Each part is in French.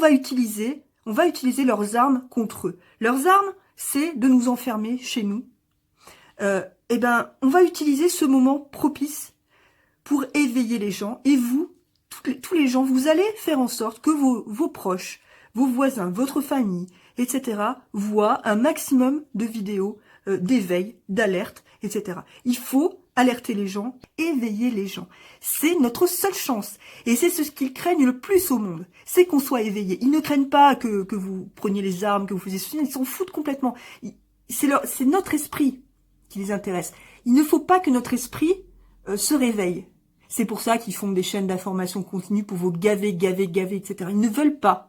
va utiliser leurs armes contre eux. Leurs armes, c'est de nous enfermer chez nous. Eh ben, on va utiliser ce moment propice pour éveiller les gens. Et vous, tous les gens, vous allez faire en sorte que vos proches, vos voisins, votre famille, etc., voient un maximum de vidéos d'éveil, d'alerte, etc. Il faut alerter les gens, éveiller les gens. C'est notre seule chance. Et c'est ce qu'ils craignent le plus au monde. C'est qu'on soit éveillé. Ils ne craignent pas que vous preniez les armes, que vous faisiez ceci. Ils s'en foutent complètement. C'est notre esprit qui les intéresse. Il ne faut pas que notre esprit se réveille. C'est pour ça qu'ils font des chaînes d'information continue pour vous gaver, etc. Ils ne veulent pas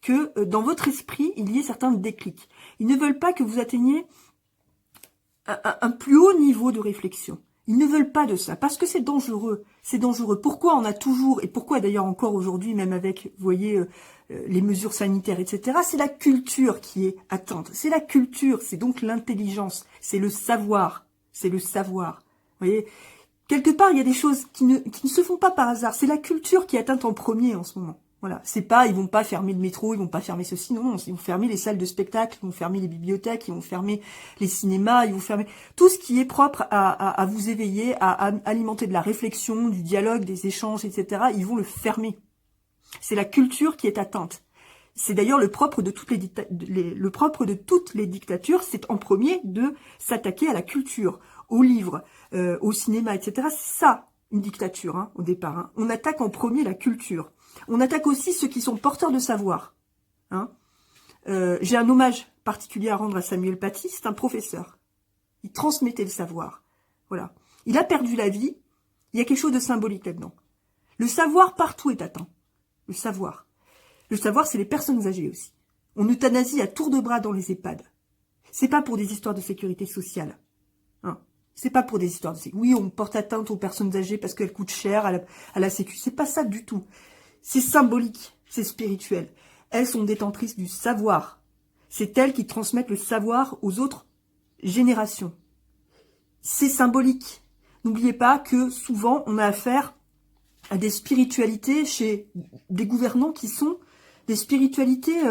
que dans votre esprit, il y ait certains déclics. Ils ne veulent pas que vous atteigniez un plus haut niveau de réflexion. Ils ne veulent pas de ça, parce que c'est dangereux. C'est dangereux. Pourquoi on a toujours, et pourquoi d'ailleurs encore aujourd'hui, même avec, vous voyez, les mesures sanitaires, etc., c'est la culture qui est atteinte. C'est la culture, c'est donc l'intelligence, c'est le savoir. C'est le savoir. Vous voyez, quelque part, il y a des choses qui ne se font pas par hasard. C'est la culture qui est atteinte en premier en ce moment. Voilà, c'est pas, ils vont pas fermer le métro, ils vont pas fermer ceci, non, ils vont fermer les salles de spectacle, ils vont fermer les bibliothèques, ils vont fermer les cinémas, ils vont fermer tout ce qui est propre à vous éveiller, à alimenter de la réflexion, du dialogue, des échanges, etc. Ils vont le fermer. C'est la culture qui est atteinte. C'est d'ailleurs le propre de toutes les dictatures, c'est en premier de s'attaquer à la culture, aux livres, au cinéma, etc. C'est ça, une dictature, hein, au départ. Hein. On attaque en premier la culture. On attaque aussi ceux qui sont porteurs de savoir. Hein. J'ai un hommage particulier à rendre à Samuel Paty, c'est un professeur. Il transmettait le savoir. Voilà. Il a perdu la vie, il y a quelque chose de symbolique là-dedans. Le savoir partout est atteint. Le savoir. Le savoir, c'est les personnes âgées aussi. On euthanasie à tour de bras dans les EHPAD. C'est pas pour des histoires de sécurité sociale. Hein. C'est pas pour des histoires de sécurité. Oui, on porte atteinte aux personnes âgées parce qu'elles coûtent cher à la sécu. C'est pas ça du tout. C'est symbolique, c'est spirituel. Elles sont détentrices du savoir. C'est elles qui transmettent le savoir aux autres générations. C'est symbolique. N'oubliez pas que souvent, on a affaire à des spiritualités chez des gouvernants qui sont des spiritualités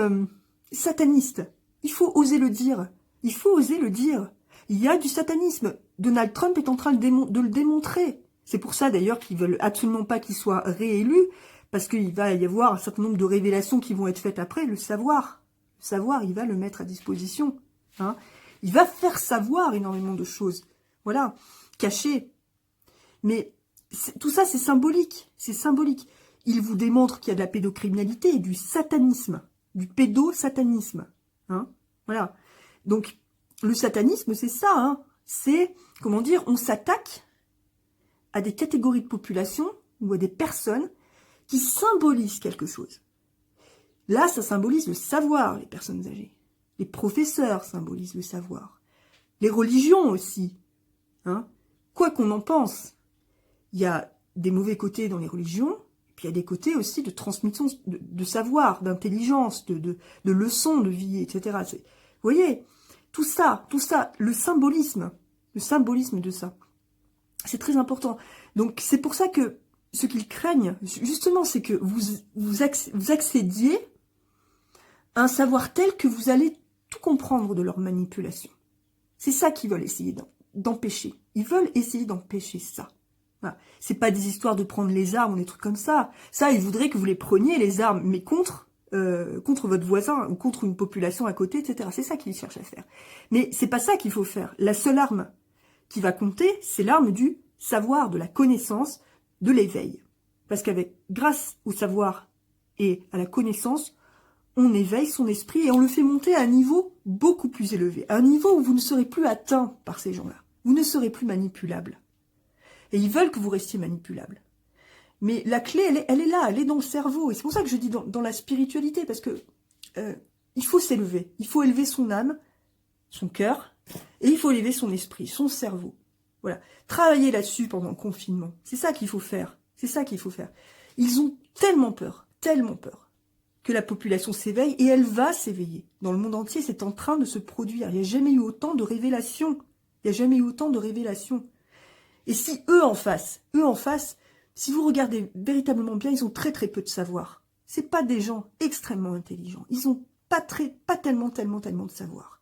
satanistes. Il faut oser le dire. Il faut oser le dire. Il y a du satanisme. Donald Trump est en train de le démontrer. C'est pour ça d'ailleurs qu'ils veulent absolument pas qu'il soit réélu. Parce qu'il va y avoir un certain nombre de révélations qui vont être faites après. Le savoir, il va le mettre à disposition. Hein. Il va faire savoir énormément de choses. Voilà, cachées. Mais tout ça, c'est symbolique. C'est symbolique. Il vous démontre qu'il y a de la pédocriminalité et du satanisme. Du pédosatanisme. Hein. Voilà. Donc, le satanisme, c'est ça. Hein. C'est, comment dire, on s'attaque à des catégories de population ou à des personnes qui symbolise quelque chose. Là, ça symbolise le savoir, les personnes âgées. Les professeurs symbolisent le savoir. Les religions aussi. Hein. Quoi qu'on en pense, il y a des mauvais côtés dans les religions, puis il y a des côtés aussi de transmission de savoir, d'intelligence, de leçons de vie, etc. Vous voyez, tout ça, le symbolisme de ça, c'est très important. Donc, c'est pour ça que ce qu'ils craignent, justement, c'est que vous accédiez à un savoir tel que vous allez tout comprendre de leur manipulation. C'est ça qu'ils veulent essayer d'empêcher. Ils veulent essayer d'empêcher ça. Voilà. C'est pas des histoires de prendre les armes ou des trucs comme ça. Ça, ils voudraient que vous les preniez, les armes, mais contre votre voisin ou contre une population à côté, etc. C'est ça qu'ils cherchent à faire. Mais c'est pas ça qu'il faut faire. La seule arme qui va compter, c'est l'arme du savoir, de la connaissance, de l'éveil. Parce grâce au savoir et à la connaissance, on éveille son esprit et on le fait monter à un niveau beaucoup plus élevé. À un niveau où vous ne serez plus atteint par ces gens-là. Vous ne serez plus manipulable. Et ils veulent que vous restiez manipulable. Mais la clé, elle est là, elle est dans le cerveau. Et c'est pour ça que je dis dans la spiritualité, parce que il faut s'élever. Il faut élever son âme, son cœur, et il faut élever son esprit, son cerveau. Voilà. Travailler là-dessus pendant le confinement. C'est ça qu'il faut faire. C'est ça qu'il faut faire. Ils ont tellement peur, que la population s'éveille, et elle va s'éveiller. Dans le monde entier, c'est en train de se produire. Il n'y a jamais eu autant de révélations. Il n'y a jamais eu autant de révélations. Et si eux en face, si vous regardez véritablement bien, ils ont très très peu de savoir. c'est pas des gens extrêmement intelligents. Ils ont pas tellement de savoir.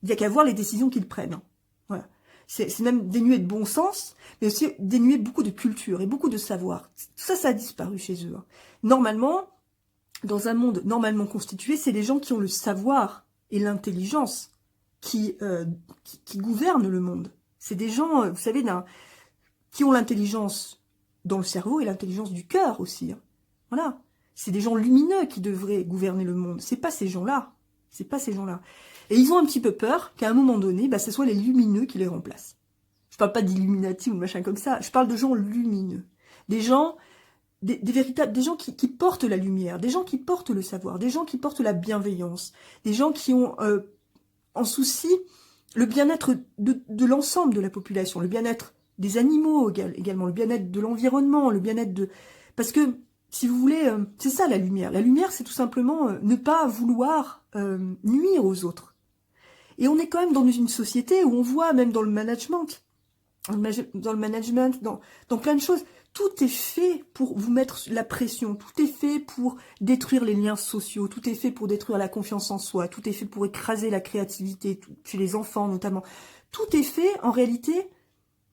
Il y a qu'à voir les décisions qu'ils prennent. Hein. Voilà. C'est même dénué de bon sens, mais aussi dénué beaucoup de culture et beaucoup de savoir. Tout ça, ça a disparu chez eux. Hein. Normalement, dans un monde normalement constitué, c'est les gens qui ont le savoir et l'intelligence qui gouvernent le monde. C'est des gens, vous savez, qui ont l'intelligence dans le cerveau et l'intelligence du cœur aussi. Hein. Voilà. C'est des gens lumineux qui devraient gouverner le monde. C'est pas ces gens-là. C'est pas ces gens-là. Et ils ont un petit peu peur qu'à un moment donné, ce soit les lumineux qui les remplacent. Je parle pas d'Illuminati ou de machin comme ça. Je parle de gens lumineux. Des gens, des gens qui portent la lumière, des gens qui portent le savoir, des gens qui portent la bienveillance, des gens qui ont en souci le bien-être de l'ensemble de la population, le bien-être des animaux également, le bien-être de l'environnement, le bien-être de... Parce que, si vous voulez, c'est ça la lumière. La lumière, c'est tout simplement ne pas vouloir nuire aux autres. Et on est quand même dans une société où on voit, même dans le management, dans plein de choses, tout est fait pour vous mettre la pression, tout est fait pour détruire les liens sociaux, tout est fait pour détruire la confiance en soi, tout est fait pour écraser la créativité, chez les enfants notamment. Tout est fait, en réalité,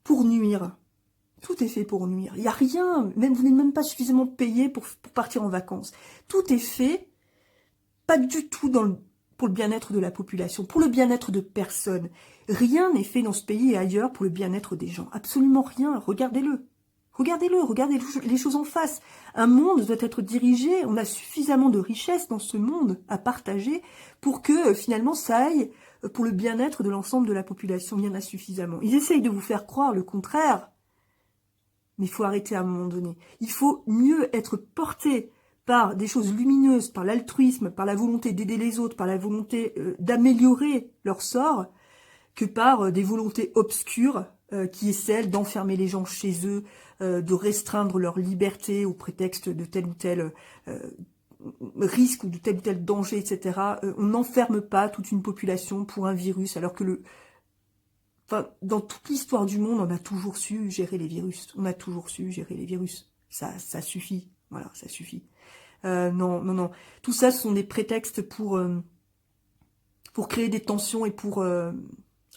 pour nuire. Tout est fait pour nuire. Il n'y a rien, même vous n'êtes même pas suffisamment payé pour partir en vacances. Tout est fait, pas du tout pour le bien-être de la population, pour le bien-être de personne. Rien n'est fait dans ce pays et ailleurs pour le bien-être des gens. Absolument rien. Regardez-le. Regardez-le, regardez les choses en face. Un monde doit être dirigé, on a suffisamment de richesses dans ce monde à partager pour que finalement ça aille pour le bien-être de l'ensemble de la population. Il y en a suffisamment. Ils essayent de vous faire croire le contraire. Mais il faut arrêter à un moment donné. Il faut mieux être porté par des choses lumineuses, par l'altruisme, par la volonté d'aider les autres, par la volonté d'améliorer leur sort, que par des volontés obscures qui est celle d'enfermer les gens chez eux, de restreindre leur liberté au prétexte de tel ou tel risque ou de tel ou tel danger, etc. On n'enferme pas toute une population pour un virus, alors que dans toute l'histoire du monde, on a toujours su gérer les virus. On a toujours su gérer les virus. Ça suffit. Voilà, ça suffit. Non. Tout ça, ce sont des prétextes pour créer des tensions et pour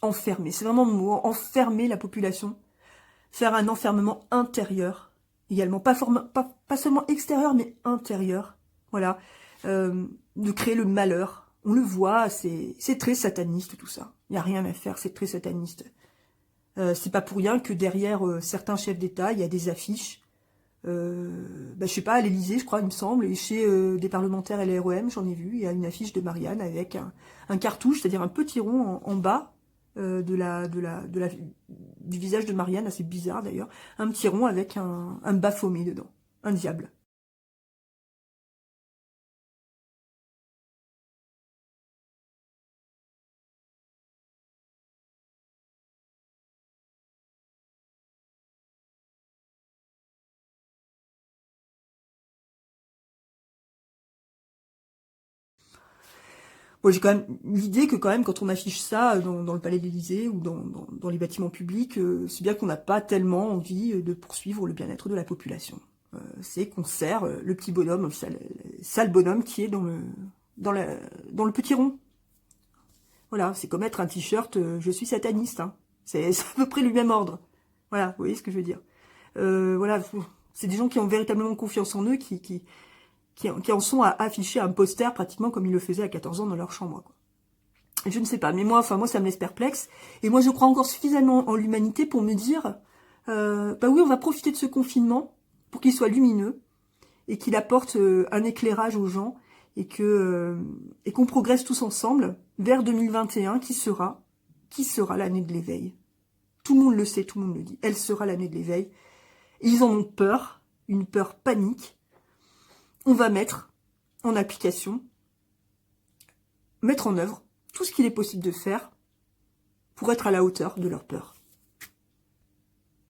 enfermer. C'est vraiment le mot, enfermer la population. Faire un enfermement intérieur, également. Pas seulement extérieur, mais intérieur. Voilà. De créer le malheur. On le voit, c'est très sataniste tout ça. Il n'y a rien à faire, c'est très sataniste. C'est pas pour rien que derrière certains chefs d'État, il y a des affiches. Je sais pas, à l'Élysée, je crois, il me semble, et chez des parlementaires LREM, j'en ai vu, il y a une affiche de Marianne avec un cartouche, c'est-à-dire un petit rond en bas du visage de Marianne, assez bizarre d'ailleurs, un petit rond avec un Baphomet dedans, un diable. Moi, j'ai quand même l'idée que quand on affiche ça dans le palais de l'Élysée ou dans les bâtiments publics, c'est bien qu'on n'a pas tellement envie de poursuivre le bien-être de la population. C'est qu'on sert le petit bonhomme, le sale bonhomme qui est dans le petit rond. Voilà, c'est comme mettre un t-shirt je suis sataniste. Hein. C'est à peu près le même ordre. Voilà, vous voyez ce que je veux dire. Voilà, c'est des gens qui ont véritablement confiance en eux, qui en sont à afficher un poster pratiquement comme ils le faisaient à 14 ans dans leur chambre. Quoi. Je ne sais pas, mais moi, ça me laisse perplexe. Et moi, je crois encore suffisamment en l'humanité pour me dire, oui, on va profiter de ce confinement pour qu'il soit lumineux et qu'il apporte un éclairage aux gens et qu'on progresse tous ensemble vers 2021 qui sera l'année de l'éveil. Tout le monde le sait, tout le monde le dit. Elle sera l'année de l'éveil. Et ils en ont peur, une peur panique. On va mettre en application, mettre en œuvre tout ce qu'il est possible de faire pour être à la hauteur de leur peur.